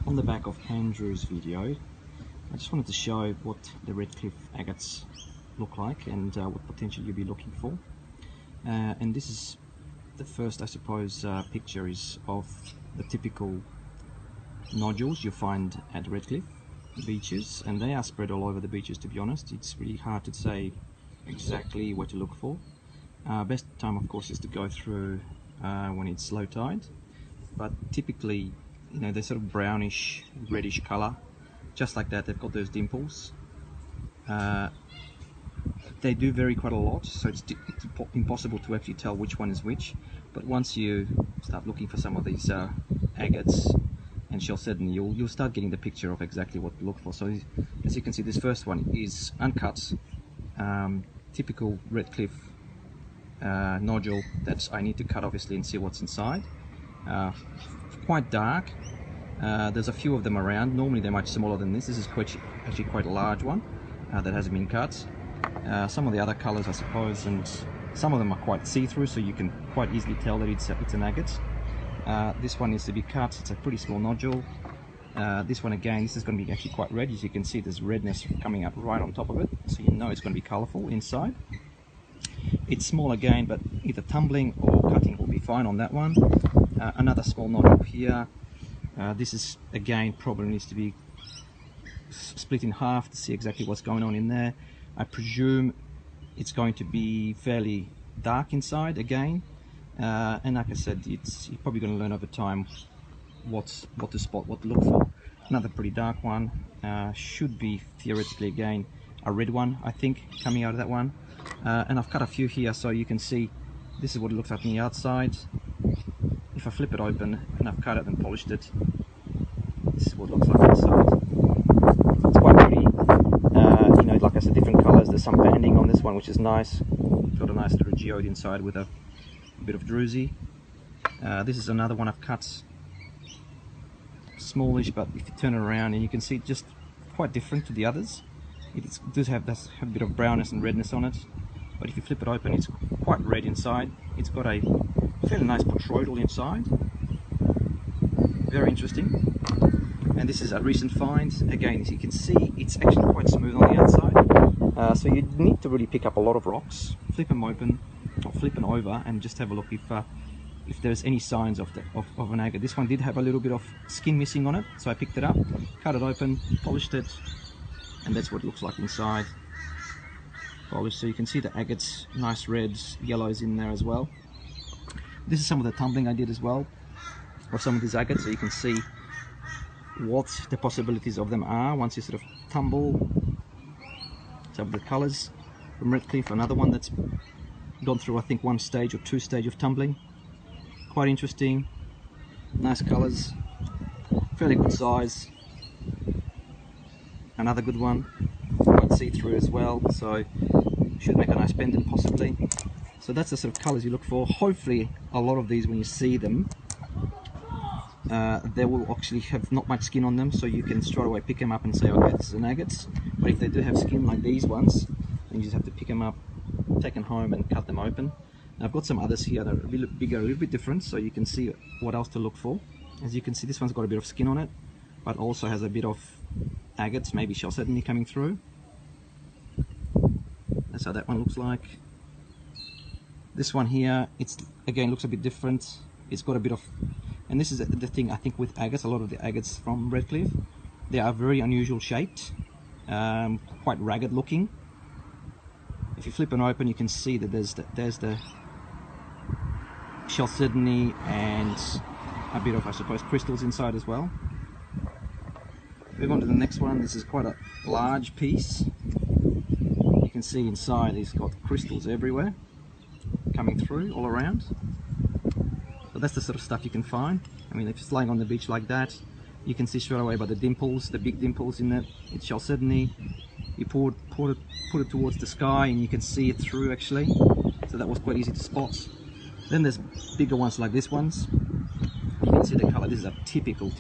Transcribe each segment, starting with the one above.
On the back of Andrew's video, I just wanted to show what the Redcliffe agates look like and what potential you'll be looking for. And this is the first, I suppose, picture is of the typical nodules you find at Redcliffe beaches, and they are spread all over the beaches, to be honest. It's really hard to say exactly what to look for. Best time, of course, is to go through when it's low tide, but typically, you know, they're sort of brownish, reddish color, just like that. They've got those dimples. They do vary quite a lot, so it's impossible to actually tell which one is which. But once you start looking for some of these agates and chalcedony, you'll start getting the picture of exactly what to look for. So as you can see, this first one is uncut, typical Redcliffe nodule that I need to cut obviously and see what's inside. Quite dark. There's a few of them around. Normally they're much smaller than this. This is actually quite a large one that hasn't been cut. Some of the other colors, I suppose, and some of them are quite see-through, so you can quite easily tell that it's an agate. This one needs to be cut. It's a pretty small nodule. This one again, this is going to be actually quite red. As you can see, there's redness coming up right on top of it, so you know it's going to be colorful inside. It's small again, but either tumbling or cutting will be fine on that one. Another small nodule here. This is again probably needs to be split in half to see exactly what's going on in there. I presume it's going to be fairly dark inside again, and like I said, you're probably going to learn over time what to spot, what to look for. Another pretty dark one, should be theoretically again a red one, I think, coming out of that one. And I've cut a few here so you can see this is what it looks like on the outside. If I flip it open and I've cut it and polished it, this is what it looks like inside. It's quite pretty. You know, like I said, different colors. There's some banding on this one, which is nice. It's got a nice little geode inside with a bit of druzy. This is another one I've cut, smallish, but if you turn it around and you can see just quite different to the others. It does have a bit of brownness and redness on it, but if you flip it open, it's quite red inside. It's got a fairly nice protroidal inside. Very interesting. And this is a recent find. Again, as you can see, it's actually quite smooth on the outside. So you need to really pick up a lot of rocks, flip them open, or flip them over, and just have a look if there's any signs of an agate. This one did have a little bit of skin missing on it, so I picked it up, cut it open, polished it, and that's what it looks like inside. Polished, so you can see the agates, nice reds, yellows in there as well. This is some of the tumbling I did as well of some of these agates, so you can see what the possibilities of them are once you sort of tumble. Some of the colors from Redcliffe, another one that's gone through I think one stage or two stage of tumbling. Quite interesting, nice colors, fairly good size. Another good one, quite see-through as well, so should make a nice pendant possibly. So that's the sort of colors you look for. Hopefully a lot of these, when you see them, they will actually have not much skin on them, so you can straight away pick them up and say, okay, this is an agate. But if they do have skin like these ones, then you just have to pick them up, take them home and cut them open. Now I've got some others here that are a bit bigger, a little bit different, so you can see what else to look for. As you can see, this one's got a bit of skin on it, but also has a bit of agates, maybe chalcedony coming through. That's how that one looks like. This one here, it's again looks a bit different. It's got a bit of, and this is the thing I think with agates, a lot of the agates from Redcliffe, they are very unusual shaped, quite ragged looking. If you flip it open, you can see that there's the chalcedony and a bit of, I suppose, crystals inside as well. Move on to the next one. This is quite a large piece. You can see inside it's got crystals everywhere coming through all around. So that's the sort of stuff you can find. I mean, if it's laying on the beach like that, you can see straight away by the dimples, the big dimples in it. It's chalcedony. You put it towards the sky and you can see it through actually. So that was quite easy to spot. Then there's bigger ones like this ones. You can see the color. This is a typical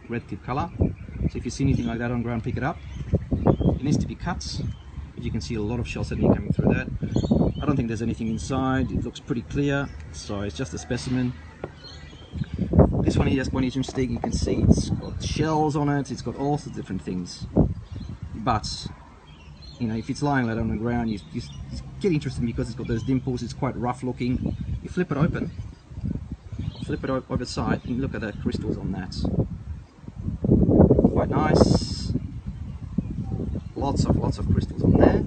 Redcliffe color. So if you see anything like that on ground, pick it up. It needs to be cut. But you can see a lot of chalcedony coming through that. I don't think there's anything inside. It looks pretty clear, so it's just a specimen. This one here is quite interesting. You can see it's got shells on it, it's got all sorts of different things. But, you know, if it's lying like on the ground, you get interested because it's got those dimples, it's quite rough looking. You flip it open, flip it over the side, and look at the crystals on that. Quite nice. Lots of crystals on there.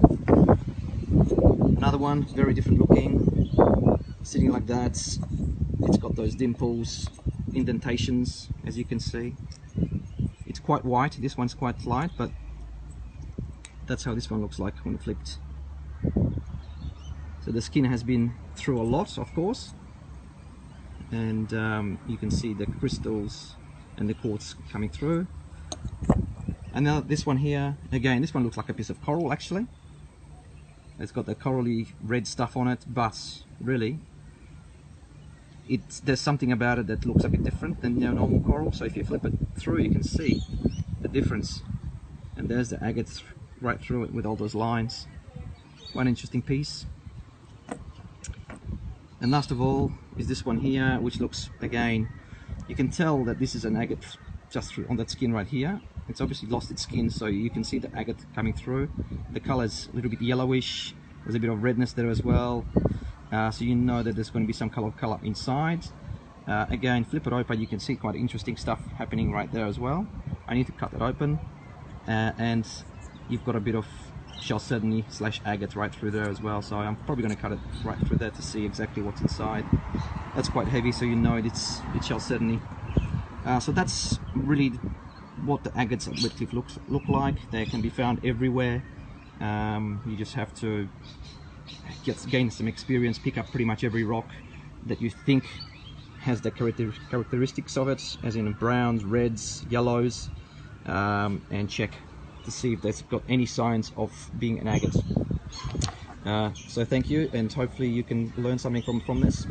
Another one, very different looking, sitting like that. It's got those dimples, indentations, as you can see. It's quite white, this one's quite light, but that's how this one looks like when flipped. So the skin has been through a lot, of course, and you can see the crystals and the quartz coming through. And now this one here, again, this one looks like a piece of coral actually. It's got the corally red stuff on it, but really there's something about it that looks a bit different than your normal coral. So if you flip it through, you can see the difference. And there's the agates right through it with all those lines. One interesting piece. And last of all is this one here, which looks, again, you can tell that this is an agate just through on that skin right here. It's obviously lost its skin, so you can see the agate coming through. The color's a little bit yellowish. There's a bit of redness there as well. So you know that there's going to be some color inside. Again, flip it open, you can see quite interesting stuff happening right there as well. I need to cut it open, and you've got a bit of chalcedony / agate right through there as well. So I'm probably going to cut it right through there to see exactly what's inside. That's quite heavy, so you know it's chalcedony. So that's really what the agates at Redcliffe look like. They can be found everywhere. You just have to gain some experience, pick up pretty much every rock that you think has the characteristics of it, as in browns, reds, yellows, and check to see if they've got any signs of being an agate. So thank you, and hopefully you can learn something from this.